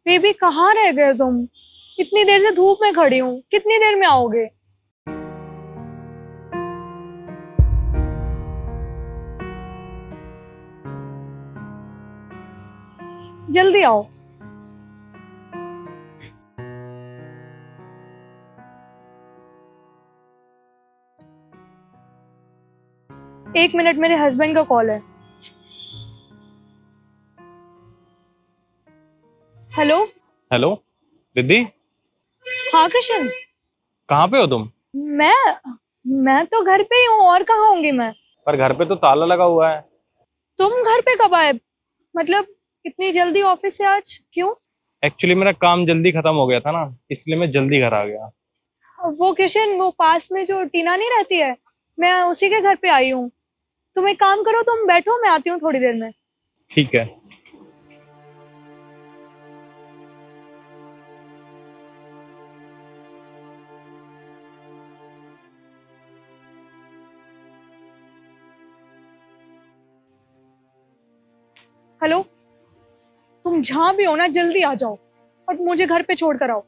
Baby कहाँ रह गए तुम? इतनी देर से धूप में खड़ी हूँ, कितनी देर में आओगे? जल्दी आओ। एक मिनट, मेरे हस्बैंड का कॉल है। हेलो। हेलो। रिद्धि। हाँ कृष्ण। कहाँ पे हो तुम? मैं तो घर पे ही हूँ, और कहाँ होंगी मैं? पर घर पे तो ताला लगा हुआ है। तुम घर पे कब आए? मतलब इतनी जल्दी ऑफिस से आज क्यों? एक्चुअली मेरा काम जल्दी खत्म हो गया था ना, इसलिए मैं जल्दी घर आ गया। वो कृष्ण, वो पास में जो टीना नहीं रहती है, मैं उसी के घर पे आई हूँ। तुम एक काम करो, तुम बैठो, मैं आती हूँ थोड़ी देर में। ठीक है। हेलो। तुम जहां भी हो ना, जल्दी आ जाओ और मुझे घर पे छोड़ कर आओ।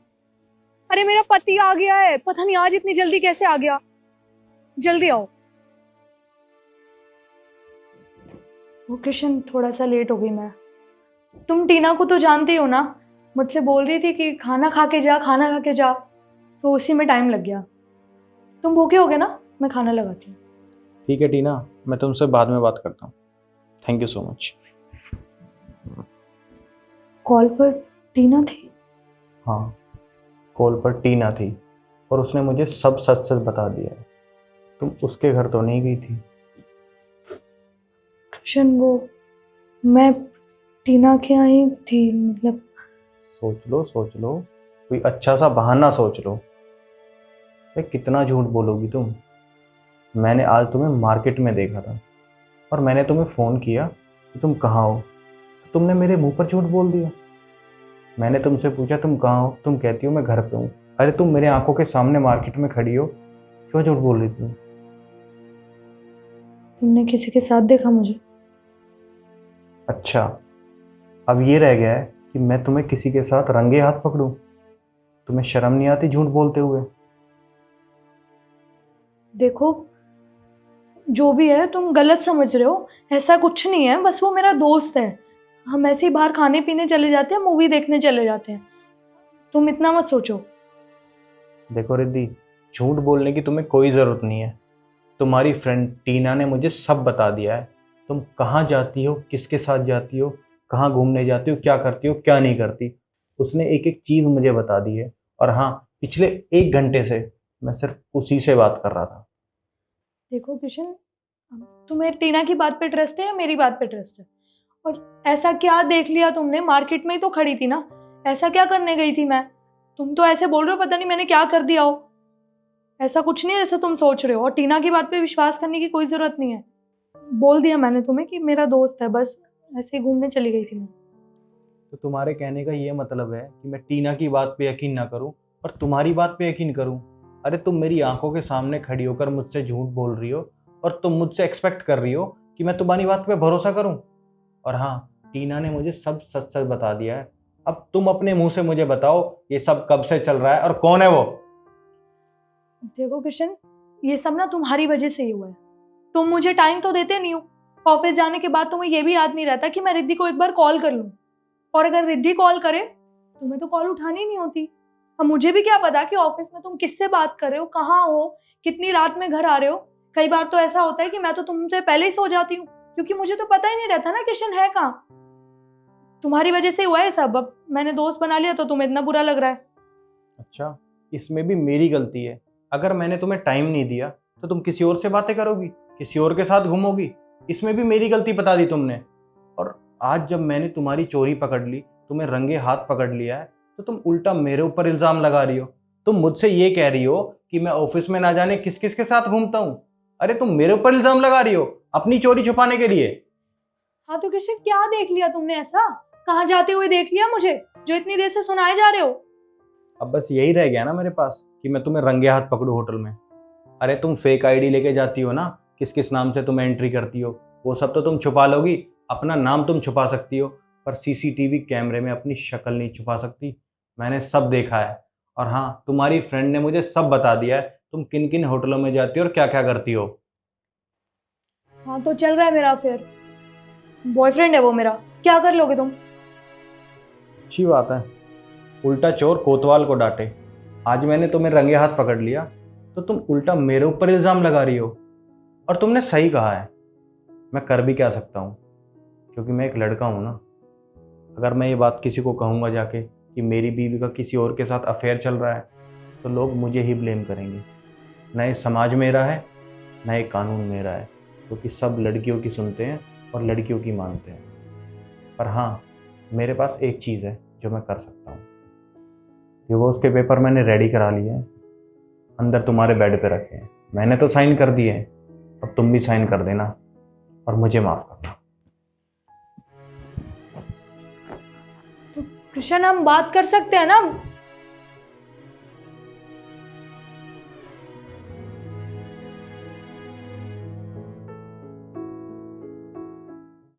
अरे मेरा पति आ गया है, पता नहीं आज इतनी जल्दी कैसे आ गया। जल्दी आओ। वो कृष्ण, थोड़ा सा लेट हो गई मैं। तुम टीना को तो जानती हो ना, मुझसे बोल रही थी कि खाना खा के जा, खाना खा के जा, तो उसी में टाइम लग गया। तुम भूखे होगे ना, मैं खाना लगाती हूँ। ठीक है टीना, मैं तुमसे बाद में बात करता हूँ। Thank you so much. Call पर टीना थी? हाँ, कॉल पर टीना थी और उसने मुझे सब सच सच बता दिया है। तुम उसके घर तो नहीं गई थी? कृष्ण, वो मैं टीना के यहाँ ही थी, मतलब। सोच लो, कोई अच्छा सा बहाना सोच लो। ये कितना झूठ बोलोगी तुम? मैंने आज तुम्हें मार्केट में देखा था और मैंने तुम्हें फ़ोन किया कि तुम कहाँ हो, तो तुमने मेरे मुंह पर झूठ बोल दिया। मैंने तुमसे पूछा तुम कहाँ हो, तुम कहती हो मैं घर पे हूँ। अरे तुम मेरे आंखों के सामने मार्केट में खड़ी हो, क्यों झूठ बोल रही थी तुम? तुमने किसी के साथ देखा मुझे? अच्छा, अब ये रह गया है कि मैं तुम्हें किसी के साथ रंगे हाथ पकड़ूं? तुम्हें शर्म नहीं आती झूठ बोलते हुए? देखो, जो भी है तुम गलत समझ रहे हो। ऐसा कुछ नहीं है, बस वो मेरा दोस्त है। हम ऐसे ही बाहर खाने पीने चले जाते हैं, मूवी देखने चले जाते हैं। तुम इतना मत सोचो। देखो रिद्धि, झूठ बोलने की तुम्हें कोई ज़रूरत नहीं है। तुम्हारी फ्रेंड टीना ने मुझे सब बता दिया है। तुम कहाँ जाती हो, किसके साथ जाती हो, कहाँ घूमने जाती हो, क्या करती हो, क्या नहीं करती, उसने एक एक चीज़ मुझे बता दी है। और हाँ, पिछले 1 घंटे से मैं सिर्फ उसी से बात कर रहा था। देखो कृष्ण, तुम्हें टीना की बात पे ट्रस्ट है या मेरी बात पे ट्रस्ट है? और ऐसा क्या देख लिया तुमने? मार्केट में ही तो खड़ी थी ना, ऐसा क्या करने गई थी मैं? तुम तो ऐसे बोल रहे हो पता नहीं मैंने क्या कर दिया हो। ऐसा कुछ नहीं है जैसा तुम सोच रहे हो, और टीना की बात पे विश्वास करने की कोई जरूरत नहीं है। बोल दिया मैंने तुम्हें कि मेरा दोस्त है, बस ऐसे ही घूमने चली गई थी मैं। तो तुम्हारे कहने का ये मतलब है कि मैं टीना की बात पे यकीन ना करूं और तुम्हारी बात पे यकीन करूं? अरे तुम मेरी आंखों के सामने खड़ी होकर मुझसे झूठ बोल रही हो और तुम मुझसे एक्सपेक्ट कर रही हो कि मैं तुम्हारी बात पे भरोसा करूं? और हाँ, टीना ने मुझे सब सच सच बता दिया है। अब तुम अपने मुंह से मुझे बताओ, ये सब कब से चल रहा है और कौन है वो? देखो किशन, ये सब ना तुम्हारी वजह से ही हुआ है। तुम मुझे टाइम तो देते नहीं हो। ऑफिस जाने के बाद तुम्हें ये भी याद नहीं रहता कि मैं रिद्धि को एक बार कॉल कर लूं। और अगर रिद्धि कॉल करे, तुम्हें तो कॉल उठानी नहीं होती। अब मुझे भी क्या पता कि ऑफिस में तुम किससे बात कर रहे हो, कहाँ हो, कितनी रात में घर आ रहे हो। कई बार तो ऐसा होता है कि मैं तो तुमसे पहले ही सो जाती हूँ, क्योंकि मुझे तो पता ही नहीं रहता ना किशन है कहाँ। तुम्हारी वजह से हुआ है सब। अब मैंने दोस्त बना लिया तो तुम्हें इतना बुरा लग रहा है। अच्छा, इसमें भी मेरी गलती है? अगर मैंने तुम्हें टाइम नहीं दिया तो तुम किसी और से बातें करोगी, किसी और के साथ घूमोगी। इसमें भी मेरी गलती बता दी तुमने। और आज जब मैंने तुम्हारी चोरी पकड़ ली, तुम्हें रंगे हाथ पकड़ लिया है, तो तुम उल्टा मेरे ऊपर इल्ज़ाम लगा रही हो। तुम मुझसे ये कह रही हो कि मैं ऑफिस में ना जाने किस किस के साथ घूमता हूँ। अरे तुम मेरे ऊपर इल्ज़ाम लगा रही हो अपनी चोरी छुपाने के लिए। हाँ तो किशन, क्या देख लिया तुमने ऐसा? कहाँ जाते हुए देख लिया मुझे, जो इतनी देर से सुनाए जा रहे हो? अब बस यही रह गया ना मेरे पास कि मैं तुम्हें रंगे हाथ पकड़ूं होटल में। अरे तुम फेक आईडी लेके जाती हो ना, किस किस नाम से तुम एंट्री करती हो, वो सब तो तुम छुपा लोगी। अपना नाम तुम छुपा सकती हो, पर सीसीटीवी कैमरे में अपनी शक्ल नहीं छुपा सकती। मैंने सब देखा है। और हाँ, तुम्हारी फ्रेंड ने मुझे सब बता दिया है, तुम किन किन होटलों में जाती हो और क्या क्या करती हो। हाँ तो चल रहा है मेरा अफेयर, बॉयफ्रेंड है वो मेरा, क्या कर लोगे तुम? अच्छी बात है, उल्टा चोर कोतवाल को डांटे। आज मैंने तुम्हें रंगे हाथ पकड़ लिया तो तुम उल्टा मेरे ऊपर इल्ज़ाम लगा रही हो। और तुमने सही कहा है, मैं कर भी क्या सकता हूँ, क्योंकि मैं एक लड़का हूँ ना। अगर मैं ये बात किसी को कहूँगा जाके कि मेरी बीवी का किसी और के साथ अफेयर चल रहा है, तो लोग मुझे ही ब्लेम करेंगे। न ये समाज मेरा है, न ये कानून मेरा है, क्योंकि सब लड़कियों की सुनते हैं और लड़कियों की मानते हैं। पर हाँ, मेरे पास एक चीज़ है जो मैं कर सकता हूँ। डिवोर्स के पेपर मैंने रेडी करा लिए हैं, अंदर तुम्हारे बेड पे रखे हैं। मैंने तो साइन कर दिए हैं, अब तुम भी साइन कर देना और मुझे माफ़ करना। तो कृष्ण हम बात कर सकते हैं ना,